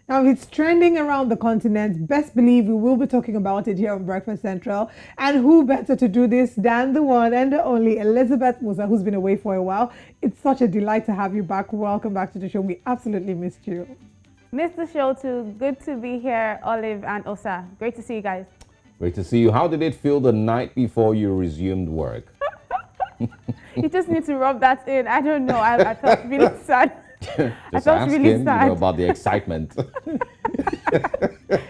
Now, it's trending around the continent. Best believe we will be talking about it here on Breakfast Central. And who better to do this than the one and the only Elizabeth Musa, who's been away for a while. It's such a delight to have you back. Welcome back to the show. We absolutely missed you. Missed the show too. Good to be here, Olive and Osa. Great to see you guys. Great to see you. How did it feel the night before you resumed work? You just need to rub that in. I don't know. I felt really sad. I felt really sad. About the excitement.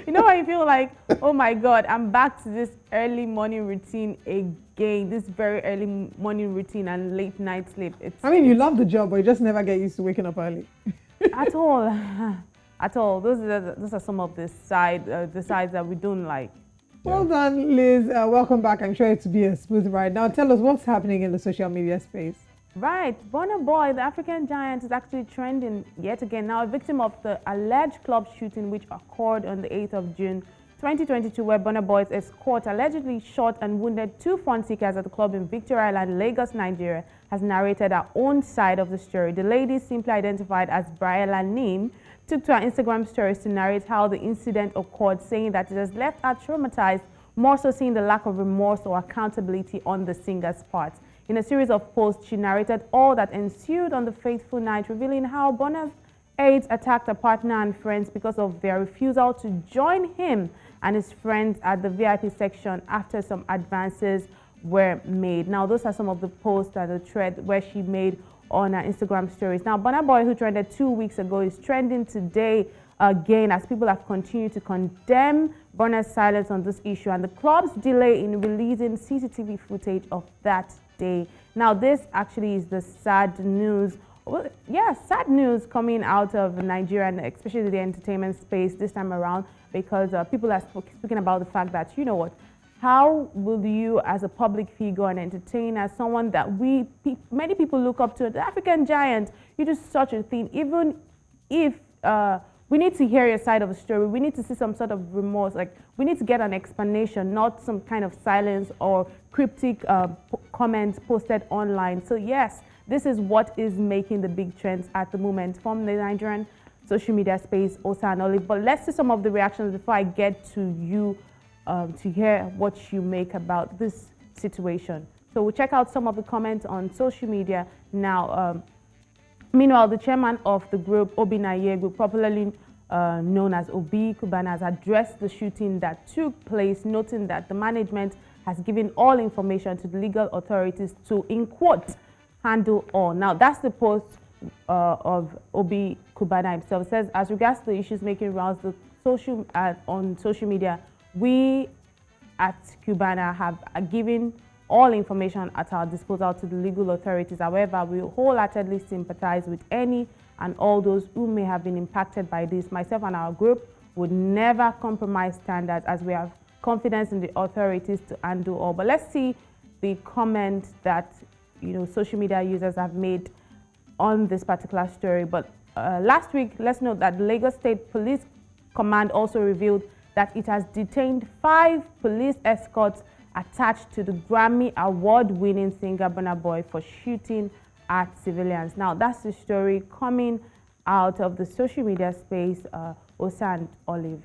You know how you feel like, oh my God, I'm back to this early morning routine again. This very early morning routine and late night sleep. You love the job, but you just never get used to waking up early. At all. At all. Those are some of the sides that we don't like. Well done, Liz. Welcome back. I'm sure it's be a smooth ride. Now, tell us what's happening in the social media space. Right. Burna Boy, the African giant, is actually trending yet again. Now, a victim of the alleged club shooting which occurred on the 8th of June 2022, where Burna Boy's escort allegedly shot and wounded two fun seekers at the club in Victoria Island, Lagos, Nigeria, has narrated her own side of the story. The lady, simply identified as Briella Nim, took to her Instagram stories to narrate how the incident occurred, saying that it has left her traumatized, more so seeing the lack of remorse or accountability on the singer's part. In a series of posts, she narrated all that ensued on the fateful night, revealing how Burna's aides attacked her partner and friends because of their refusal to join him and his friends at the VIP section after some advances were made. Now, those are some of the posts and the thread where she made on her Instagram stories. Now, Burna Boy, who trended 2 weeks ago, is trending today again as people have continued to condemn Burna's silence on this issue and the club's delay in releasing CCTV footage of that day. Now, this actually is the sad news. Well, yeah, sad news coming out of Nigeria and especially the entertainment space this time around, because people are speaking about the fact that, you know what, how will you, as a public figure and entertainer, someone that many people look up to, the African giant, you do such a thing, even if we need to hear your side of the story, we need to see some sort of remorse, like we need to get an explanation, not some kind of silence or cryptic comments posted online. So yes, this is what is making the big trends at the moment from the Nigerian social media space, Osa and Olive. But let's see some of the reactions before I get to you to hear what you make about this situation. So we'll check out some of the comments on social media now. Meanwhile, the chairman of the group, Obi Nayegu, popularly known as Obi Cubana, has addressed the shooting that took place, noting that the management has given all information to the legal authorities to, in quote, handle all. Now, that's the post of Obi Cubana himself. It says, as regards to the issues making rounds on social media, we at Cubana have given all information at our disposal to the legal authorities. However, we wholeheartedly sympathize with any and all those who may have been impacted by this. Myself and our group would never compromise standards, as we have confidence in the authorities to undo all. But let's see the comment that social media users have made on this particular story. But last week, let's note that the Lagos State Police Command also revealed that it has detained 5 police escorts attached to the Grammy award-winning singer Burna Boy for shooting at civilians. Now, that's the story coming out of the social media space, Osa and Olive.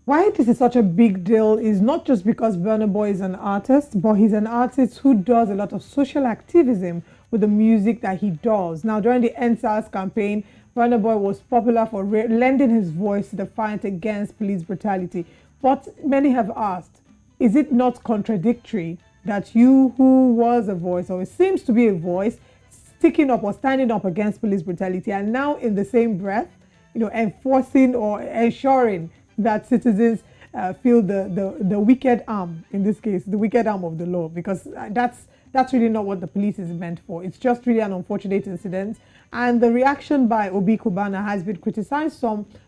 Why this is such a big deal is not just because Burna Boy is an artist, but he's an artist who does a lot of social activism with the music that he does. Now, during the NSAS campaign, Burna Boy was popular for lending his voice to the fight against police brutality. But many have asked, is it not contradictory that you, who was a voice, or it seems to be a voice, sticking up or standing up against police brutality, and now in the same breath, enforcing or ensuring that citizens feel the wicked arm, in this case, the wicked arm of the law, because that's really not what the police is meant for. It's just really an unfortunate incident. And the reaction by Obi Cubana has been criticized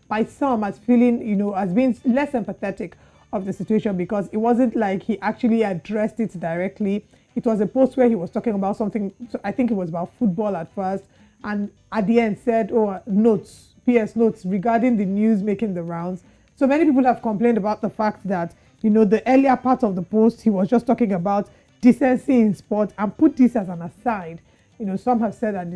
by some as feeling, as being less empathetic of the situation, because it wasn't like he actually addressed it directly. It was a post where he was talking about something, I think it was about football at first, and at the end said, notes, PS notes regarding the news making the rounds. So many people have complained about the fact that, the earlier part of the post, he was just talking about decency in sport and put this as an aside. Some have said that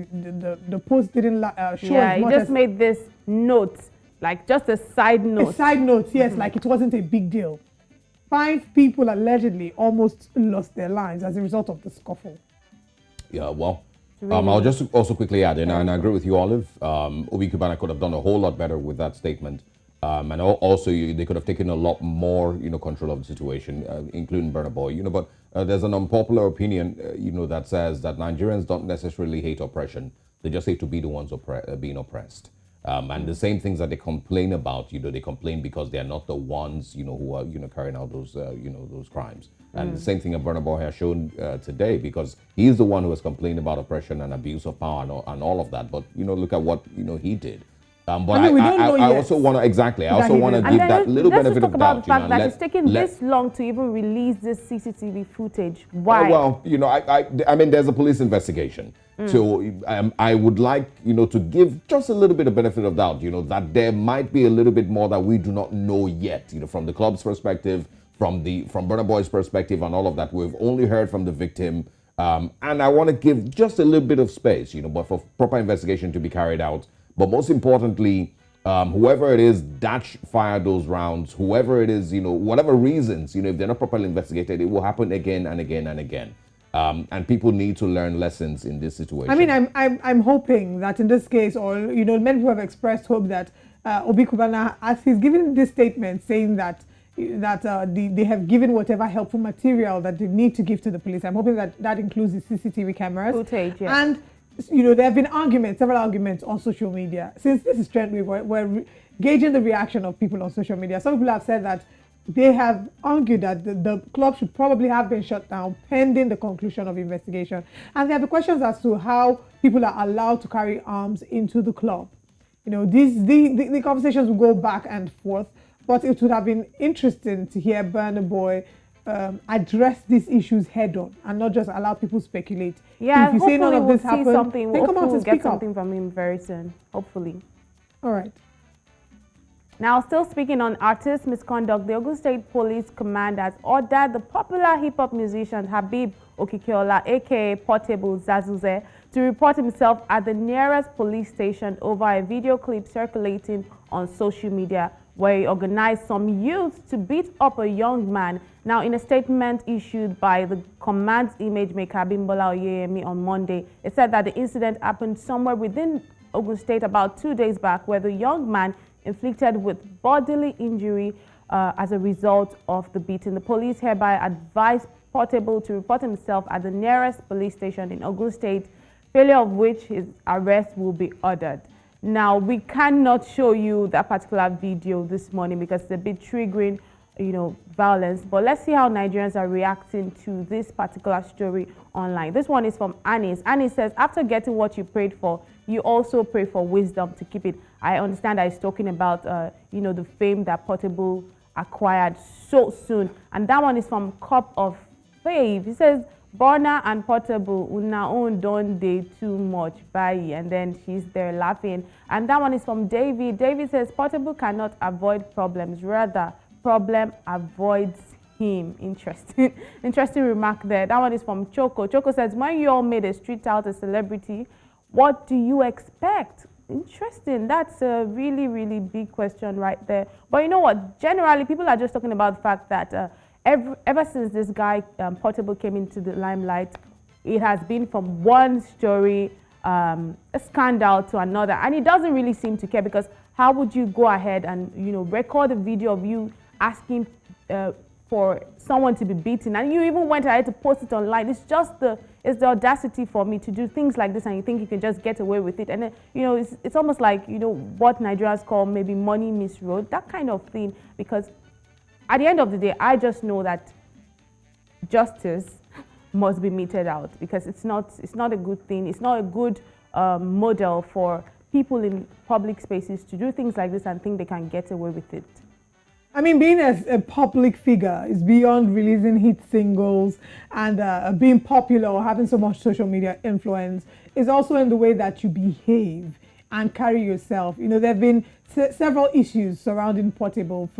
the post didn't show as much. He just made this note Like just a side note. A side note, yes, like it wasn't a big deal. 5 people allegedly almost lost their lives as a result of the scuffle. Yeah, well, Really? I'll just also quickly add, and I agree with you, Olive. Obi Cubana could have done a whole lot better with that statement. And also, they could have taken a lot more, control of the situation, including Burna Boy. But there's an unpopular opinion, that says that Nigerians don't necessarily hate oppression; they just hate to be the ones being oppressed. And the same things that they complain about, they complain because they are not the ones, who are, carrying out those, those crimes. And the same thing that Burna Boy has shown today, because he is the one who has complained about oppression and abuse of power and all of that. But, look at what, he did. But I mean, we don't know I yet also want to, exactly, I that also he want to did. give And that little let's benefit just talk of about doubt. the fact that it's taken this long to even release this CCTV footage. Why? Well, I mean, there's a police investigation. So I would like, to give just a little bit of benefit of doubt, that there might be a little bit more that we do not know yet, from the club's perspective, from Burna Boy's perspective and all of that. We've only heard from the victim. And I want to give just a little bit of space, but for proper investigation to be carried out. But most importantly, whoever it is that fired those rounds, whoever it is, whatever reasons, if they're not properly investigated, it will happen again and again and again. And people need to learn lessons in this situation. I mean, I'm hoping that in this case, or many people have expressed hope that Obi Cubana, as he's given this statement saying that they have given whatever helpful material that they need to give to the police. I'm hoping that that includes the CCTV cameras. Footage, yes. And there have been several arguments on social media. Since this is trend, we're gauging the reaction of people on social media. Some people have said that they have argued that the club should probably have been shut down pending the conclusion of investigation. And there have been questions as to how people are allowed to carry arms into the club. The conversations will go back and forth, but it would have been interesting to hear Burna Boy address these issues head on and not just allow people speculate. Yeah, if you say none of this happened, then come out we'll and get speak something up. from him very soon, hopefully. All right. Now, still speaking on artist misconduct, the Ogun State Police Command has ordered the popular hip-hop musician Habib Okikiola, aka Portable Zazoo Zeh, to report himself at the nearest police station over a video clip circulating on social media where he organized some youths to beat up a young man. Now, in a statement issued by the command's image maker Bimbola Oyeyemi on Monday, it said that the incident happened somewhere within Ogun State about 2 days back, where the young man inflicted with bodily injury as a result of the beating. The police hereby advised Portable to report himself at the nearest police station in Ogun State, failure of which his arrest will be ordered. Now, we cannot show you that particular video this morning because it's a bit triggering, violence. But let's see how Nigerians are reacting to this particular story online. This one is from Anis. Anis says, after getting what you prayed for, you also pray for wisdom to keep it. I understand that he's talking about, the fame that Portable acquired so soon. And that one is from Cup of Faith. He says, Burna and Portable, una own don't dey too much, bye. And then she's there laughing. And that one is from David. David says, Portable cannot avoid problems. Rather, problem avoids him. Interesting. Interesting remark there. That one is from Choco. Choco says, when you all made a street out a celebrity, what do you expect? Interesting. That's a really, really big question right there. But you know what? Generally, people are just talking about the fact that ever since this guy, Portable, came into the limelight, it has been from one story, a scandal to another. And he doesn't really seem to care, because how would you go ahead and, record a video of you asking for someone to be beaten, and you even went ahead to post it online? It's the audacity for me to do things like this, and you think you can just get away with it. And then, it's almost like, what Nigerians call maybe money misroad, that kind of thing. Because at the end of the day, I just know that justice must be meted out, because it's not a good thing. It's not a good model for people in public spaces to do things like this and think they can get away with it. I mean, being a public figure is beyond releasing hit singles and being popular or having so much social media influence. Is also in the way that you behave and carry yourself. There have been several issues surrounding Portable.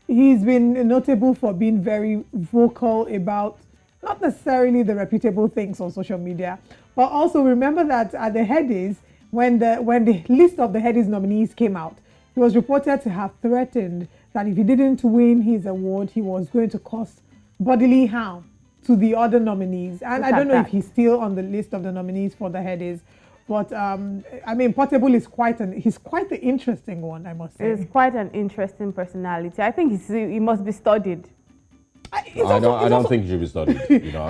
He's been notable for being very vocal about not necessarily the reputable things on social media, but also remember that at the Headies, when the list of the Headies nominees came out, He was reported to have threatened that if he didn't win his award, he was going to cause bodily harm to the other nominees. And I don't know if he's still on the list of the nominees for the Headies. But I mean, Portable is he's quite the interesting one, I must say. He's quite an interesting personality. I think he must be studied. I don't think he should be studied. You know,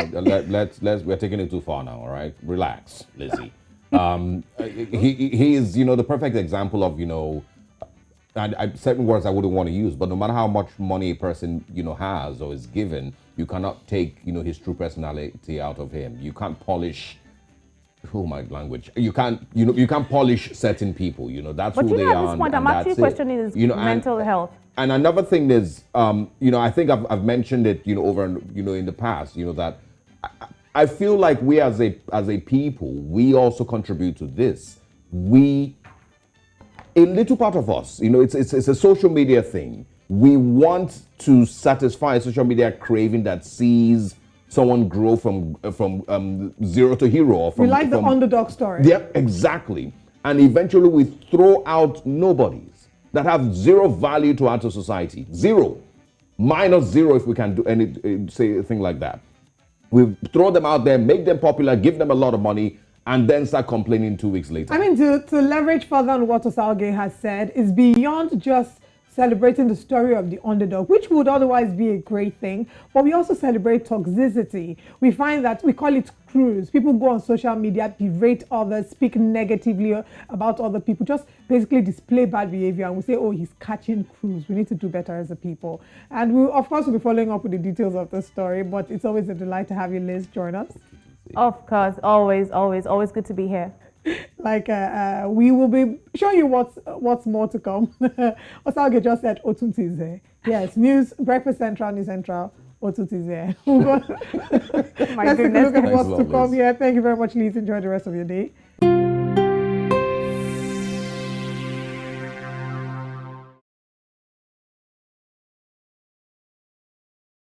we're taking it too far now. All right, relax, Lizzie. He is, you know, the perfect example of, you know, and certain words I wouldn't want to use, but no matter how much money a person, you know, has or is given, you cannot take, you know, his true personality out of him. You can't polish. Oh, my language. You can't, you know, you can't polish certain people. You know, that's who they are. But at this point, I'm actually questioning his mental health. And another thing is, you know, I think I've mentioned it, you know, in the past, you know, that I feel like we as a people, we also contribute to this. A little part of us, you know, it's a social media thing. We want to satisfy a social media craving that sees someone grow from zero to hero. Or we like the underdog story. Yeah, exactly. And eventually we throw out nobodies that have zero value to add to society. Zero. Minus zero if we can say a thing like that. We throw them out there, make them popular, give them a lot of money, and then start complaining 2 weeks later. I mean, to leverage further on what Osalge has said, is beyond just celebrating the story of the underdog, which would otherwise be a great thing, but we also celebrate toxicity. We find that we call it cruise. People go on social media, berate others, speak negatively about other people, just basically display bad behavior, and we say, oh, he's catching cruise. We need to do better as a people. And we, of course, will be following up with the details of the story, but it's always a delight to have you, Liz, join us. Of course, always good to be here. Like we will be showing you what's more to come. Osalge just said Zazoo Zeh. Yes, News Breakfast Central, News Central, Zazoo Zeh. My Let's goodness. take a look at what's to come here. Thank you very much, Liz. Enjoy the rest of your day.